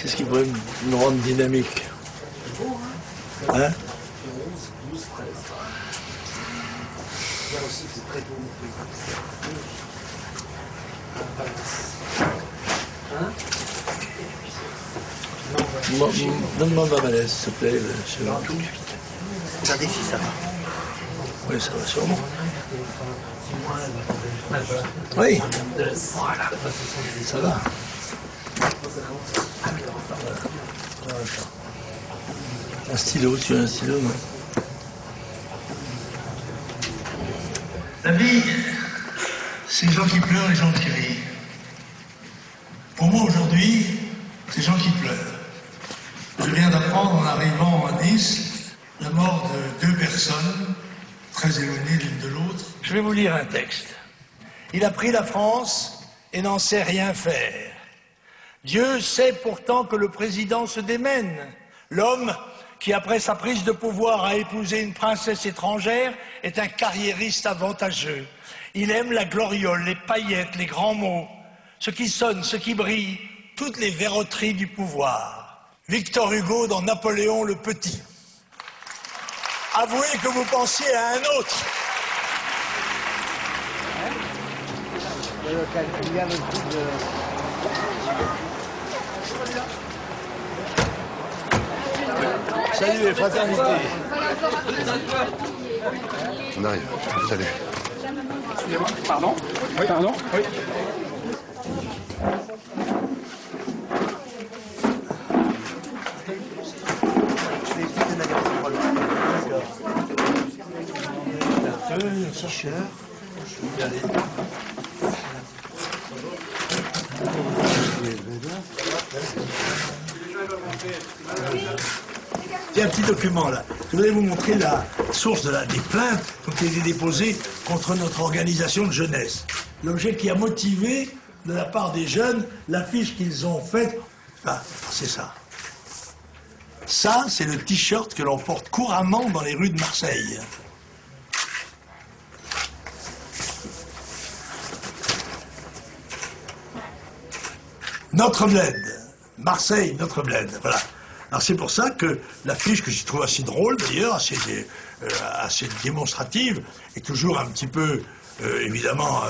Qu'est-ce qui pourrait me rendre dynamique? Hein? Donne-moi ma malaise, s'il te plaît. C'est un défi, ça va. Oui, ça va sûrement. Oui. Voilà. Ça va. Un stylo, tu as un stylo, non? La vie, c'est les gens qui pleurent, les gens qui rient. Pour moi, aujourd'hui, c'est les gens qui pleurent. Je viens d'apprendre, en arrivant à Nice, la mort de 2 personnes, très éloignées l'une de l'autre. Je vais vous lire un texte. Il a pris la France et n'en sait rien faire. Dieu sait pourtant que le président se démène. L'homme qui, après sa prise de pouvoir, a épousé une princesse étrangère, est un carriériste avantageux. Il aime la gloriole, les paillettes, les grands mots, ce qui sonne, ce qui brille, toutes les verroteries du pouvoir. Victor Hugo dans Napoléon le Petit. Avouez que vous pensiez à un autre. Salut les fraternités. On arrive. Salut. Excusez-moi. Pardon? Oui, pardon? Oui. Il y a un petit document là. Je voudrais vous montrer la source des plaintes qui ont été déposées contre notre organisation de jeunesse. L'objet qui a motivé, de la part des jeunes, l'affiche qu'ils ont faite. Ah, c'est ça. Ça, c'est le t-shirt que l'on porte couramment dans les rues de Marseille. Notre bled. Marseille, notre bled. Voilà. Alors c'est pour ça que l'affiche, que je trouve assez drôle d'ailleurs, assez démonstrative, est toujours un petit peu, évidemment,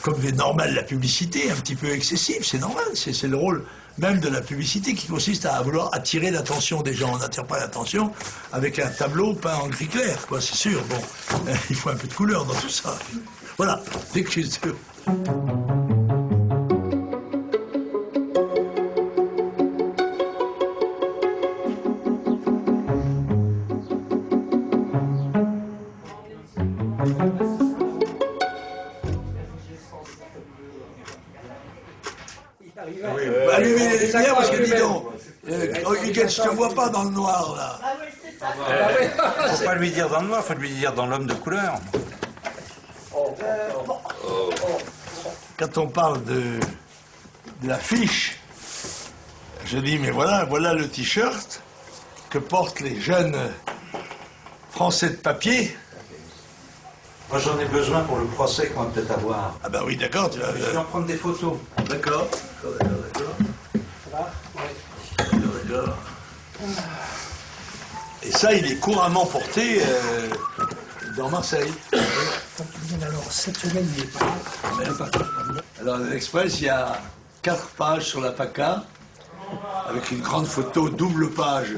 comme est normal la publicité, un petit peu excessive, c'est normal, c'est le rôle même de la publicité qui consiste à vouloir attirer l'attention des gens. On n'attire pas l'attention avec un tableau peint en gris clair, quoi, c'est sûr. Bon, il faut un peu de couleur dans tout ça. Voilà, dès que je suis sûr. Allumez les lumières parce que dis donc, Huguette, je te vois pas dans le noir là. Ah oui, c'est ça. Faut pas lui dire dans le noir, faut lui dire dans l'homme de couleur. Quand on parle de l'affiche, je dis mais voilà le t-shirt que portent les jeunes Français de papier. Moi j'en ai besoin pour le procès qu'on va peut-être avoir. Ah bah oui, d'accord, tu vas... Je vais en prendre des photos. D'accord. Et ça, il est couramment porté dans Marseille. Alors, cette semaine, il n'est pas. Alors, dans l'Express, il y a 4 pages sur la PACA, avec une grande photo, double page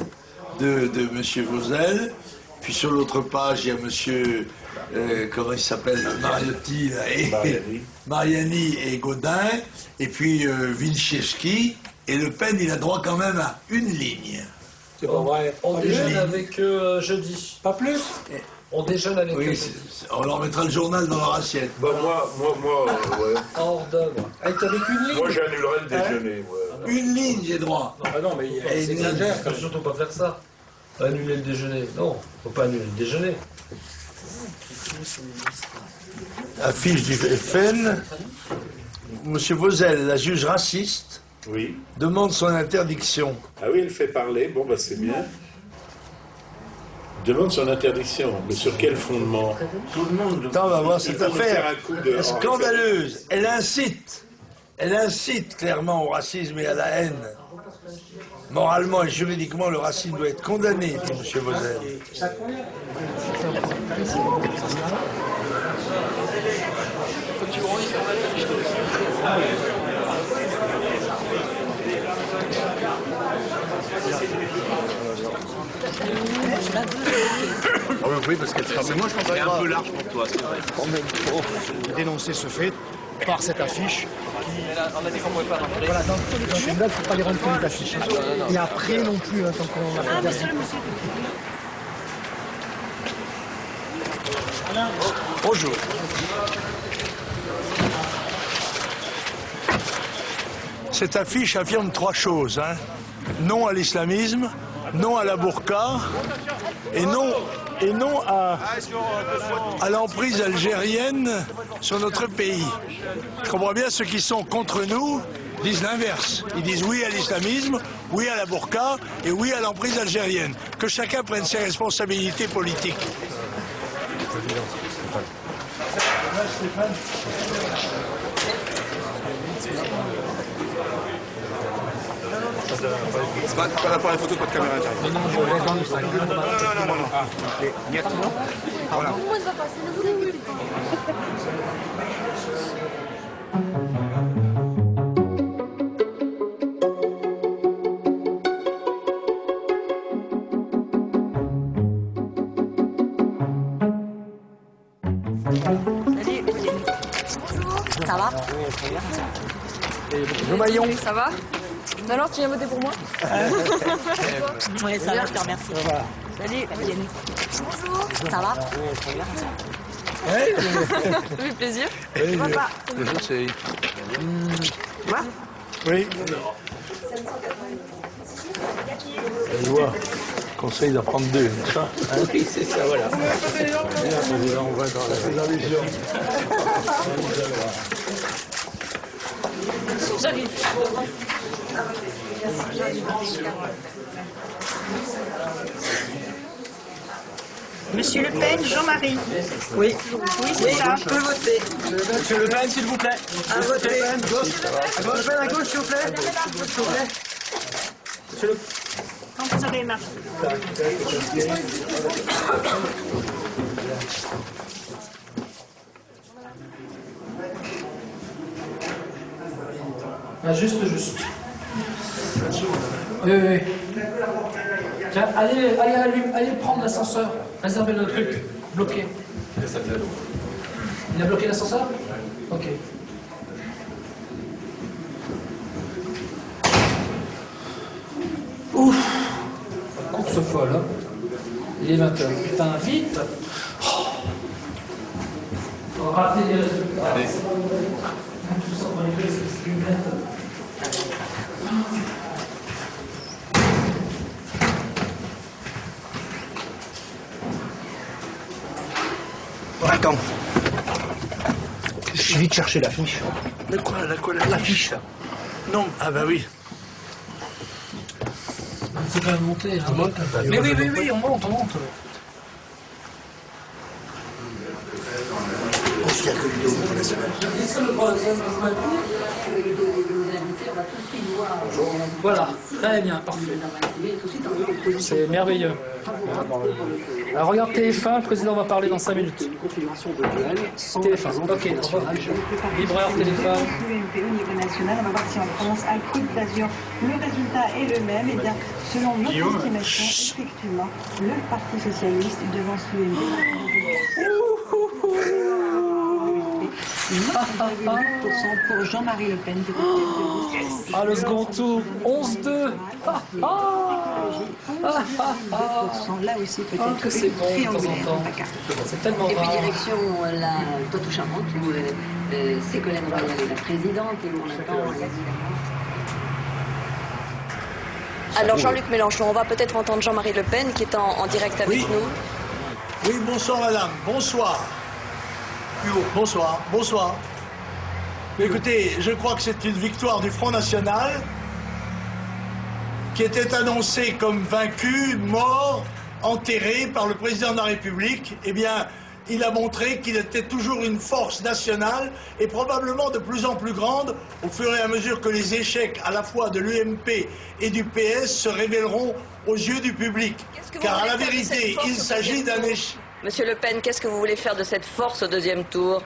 de M. Vauzel. Puis sur l'autre page, il y a M. comment il s'appelle, Mariotti, là, et Mariani et Gaudin, et puis Winchewski, et Le Pen, il a droit quand même à une ligne. C'est pas vrai. On déjeune avec eux jeudi. Pas plus? On déjeune avec eux. Oui, on leur mettra le journal dans leur assiette. Bah moi, ouais. Hors d'œuvre. Avec une ligne? Moi, j'annulerai le déjeuner, ouais. Une ligne, j'ai droit. Ah non, mais c'est exagère. Faut surtout pas faire ça. Annuler le déjeuner. Non, faut pas annuler le déjeuner. Affiche du FN. Monsieur Vauzel, la juge raciste, Oui. demande son interdiction. Ah oui, elle fait parler, bon, bah c'est bien. Demande son interdiction, mais sur quel fondement? Tout le monde. Attends, on va voir cette faut me faire affaire un coup de- scandaleuse. Elle incite clairement au racisme et à la haine. Moralement et juridiquement, le Racine doit être condamné, dit M. Vauzel. Oui, parce qu'elle sera... moi, je pense un peu large pour toi, c'est vrai. Dénoncer ce fait par cette affiche. On a dit qu'on ne pouvait pas rentrer. Voilà, dans une blague, il ne faut pas les rendre les affiches. Et après non plus, tant qu'on a pas de... Bonjour. Cette affiche affirme 3 choses. Hein. Non à l'islamisme, non à la burqa et non à l'emprise algérienne sur notre pays. Je comprends bien ceux qui sont contre nous disent l'inverse. Ils disent oui à l'islamisme, oui à la burqa et oui à l'emprise algérienne. Que chacun prenne ses responsabilités politiques. C'est pas pour les photos, pas de caméra intérieure. Non. Voilà. Ça va? Le maillon. Ça va? Alors, tu viens voter pour moi? Oui, ça va, je te remercie. Salut, Eugénie. Bonjour. Ça va? Ça fait plaisir. Oui, Papa. bonjour, c'est... Quoi? Oui. Je vois. Conseil d'en prendre 2, n'est-ce pas? Oui, c'est ça, voilà. On va dans la vision. J'arrive. Monsieur Le Pen, Jean-Marie. Oui. Oui, c'est ça. Je peux voter. Monsieur Le Pen, s'il vous plaît. À voter. À gauche, s'il vous plaît. Monsieur Le... Quand vous aurez marqué. Ah, juste. Oui. Tiens, allez prendre l'ascenseur. Réservez le truc. Bloqué. Il a bloqué l'ascenseur? Ok. Ouf. Course folle, hein. Il est 20h. Putain, vite. On va rater les résultats. Allez. Tout ça, on va les faire, c'est une merde. Attends. Je suis vite chercher l'affiche. De quoi? L'affiche? Non. Ah bah oui. C'est quand même monté. Hein. Mais oui, on monte. Est-ce qu'il y a que l'idée pour la semaine? Voilà, très bien, parfait. C'est merveilleux. Alors regarde TF1, le président va parler dans 5 minutes. TF1, ok. Livreur, téléphone. Au niveau national, on va voir si en France, à Côte d'Azur, le résultat est le même. Et bien, selon notre estimation, effectivement, le Parti socialiste devance l'UMP. 9,8% pour Jean-Marie Le Pen. Ah, le second tour, 11-2. Là aussi, peut-être que c'est bon de temps en temps. C'est tellement Et puis rare. direction la Poitou-Charentes où Ségolène Royal est la présidente et où on attend la... Alors Jean-Luc Mélenchon, on va peut-être entendre Jean-Marie Le Pen qui est en direct avec nous. Oui, bonsoir madame, bonsoir. Bonsoir. Mais écoutez, je crois que c'est une victoire du Front National qui était annoncée comme vaincu, mort, enterré par le président de la République. Eh bien, il a montré qu'il était toujours une force nationale et probablement de plus en plus grande au fur et à mesure que les échecs à la fois de l'UMP et du PS se révéleront aux yeux du public. Car à la vérité, il s'agit d'un échec. Monsieur Le Pen, qu'est-ce que vous voulez faire de cette force au deuxième tour?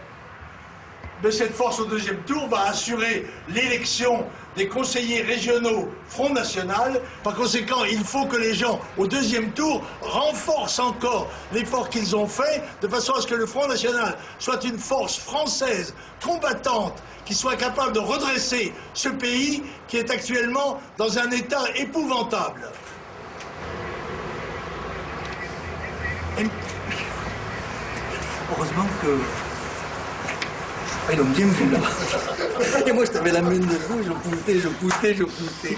De cette force au deuxième tour va assurer l'élection des conseillers régionaux Front National. Par conséquent, il faut que les gens, au deuxième tour, renforcent encore l'effort qu'ils ont fait, de façon à ce que le Front National soit une force française, combattante, qui soit capable de redresser ce pays qui est actuellement dans un état épouvantable. Heureusement que... Ils l'ont bien vu là. Et moi je t'avais la main debout, je poussais.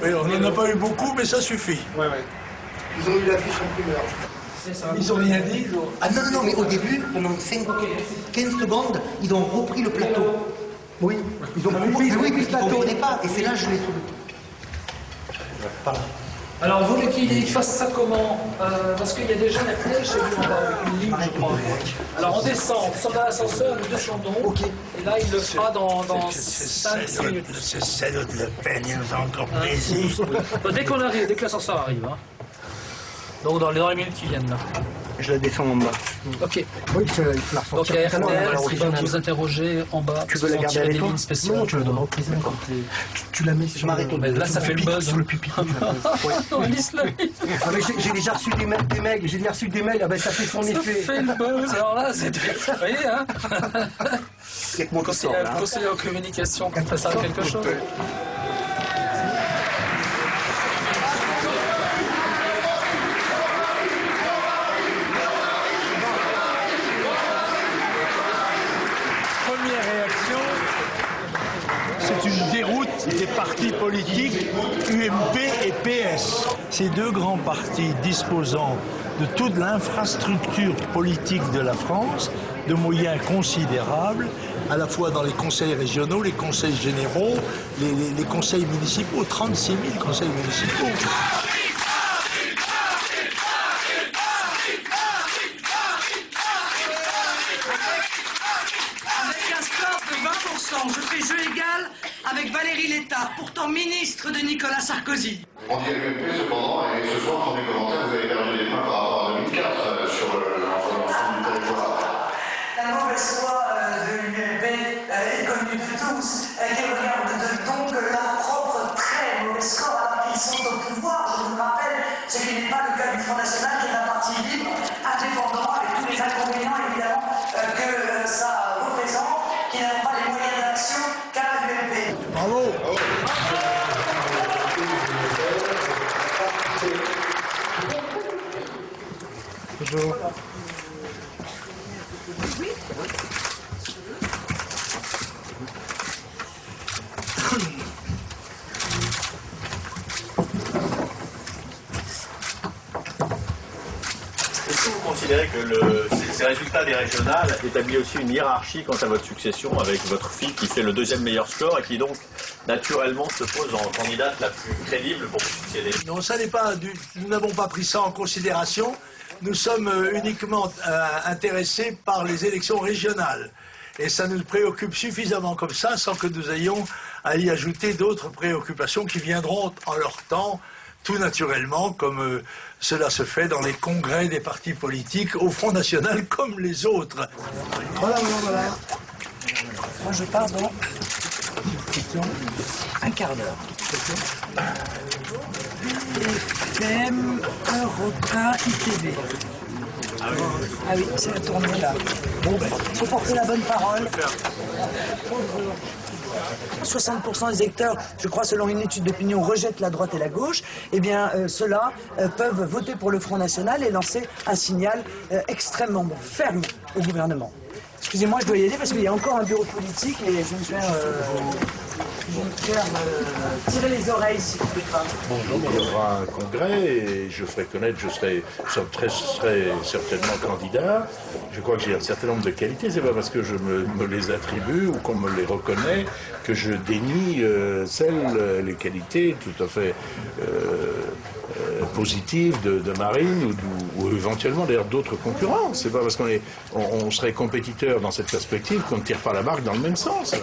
Oui, on n'en a pas eu beaucoup, mais ça suffit. Ouais. Ils ont eu l'affiche en primeur. Ils ont rien dit. Ah non, mais au début, pendant 15 secondes, ils ont repris le plateau. Oui, ils ont repris le plateau au départ, et c'est là que je l'ai trouvé. Voilà. Alors, vous voulez qu'il fasse ça comment? Parce qu'il y a déjà la flèche, j'ai vu en bas, avec une ligne, je crois. Alors, on descend dans l'ascenseur, nous descendons. Ok. Et là, il le fera dans 5 minutes. Ce salaud de Le Pen, il nous a encore plaisir. Dès qu'on arrive, dès que l'ascenseur arrive. Hein. Donc, dans les minutes qui viennent là. Je la descends en bas. Ok. Oui, c'est la donc, à RTL, il va vous interroger en bas. Tu veux la garder avec toi? Non, tu la donnes au président. Tu la mets, je m'arrête au là, ça fait le buzz. Sur le pupitre. J'ai déjà reçu des mails, j'ai déjà reçu des mails, ah ben ça fait son effet. Ça fait le buzz, alors là, c'est... Vous voyez, hein? Conseiller en communication, ça sert à quelque chose. C'est une déroute des partis politiques UMP et PS. Ces deux grands partis disposant de toute l'infrastructure politique de la France, de moyens considérables, à la fois dans les conseils régionaux, les conseils généraux, les conseils municipaux, 36 000 conseils municipaux. Je fais jeu égal avec Valérie Létard, pourtant ministre de Nicolas Sarkozy. On dit à l'UMP cependant, et ce soir dans les commentaires, vous avez perdu des points par rapport à 2004 sur l'ensemble du territoire. La mauvaise foi de l'UMP est connue de tous, qui regardent donc leur propre très mauvais score alors qu'ils sont au pouvoir. Je vous rappelle, ce qui n'est pas le cas du Front National, qui est un parti libre, indépendant, avec tous les inconvénients évidemment que ça représente, qui n'ont pas les moyens d'action qu'a l'UMP. Bravo. Bonjour. Est-ce que vous considérez que ces résultats des régionales établissent aussi une hiérarchie quant à votre succession avec votre fille qui fait le deuxième meilleur score et qui donc naturellement se pose en candidate la plus crédible pour vous succéder? Non, ça n'est pas nous n'avons pas pris ça en considération. Nous sommes uniquement intéressés par les élections régionales. Et ça nous préoccupe suffisamment comme ça, sans que nous ayons à y ajouter d'autres préoccupations qui viendront en leur temps, tout naturellement, comme cela se fait dans les congrès des partis politiques au Front National comme les autres. Voilà. Moi, je pars dans un quart d'heure. FM, Europe 1, ITV. Ah oui, c'est la tournée là. Bon, ben, il faut porter la bonne parole. 60% des électeurs, je crois, selon une étude d'opinion, rejettent la droite et la gauche. Eh bien, ceux-là peuvent voter pour le Front National et lancer un signal extrêmement ferme au gouvernement. Excusez-moi, je dois y aller parce qu'il y a encore un bureau politique et je vais me faire... tirer les oreilles, si vous ne pouvez pas. Bonjour, il y aura un congrès et je ferai connaître, je serai certainement candidat. Je crois que j'ai un certain nombre de qualités. C'est pas parce que je me les attribue ou qu'on me les reconnaît que je dénie les qualités tout à fait positives de Marine ou éventuellement d'ailleurs d'autres concurrents. C'est pas parce qu'on serait compétiteur dans cette perspective qu'on ne tire pas la barque dans le même sens.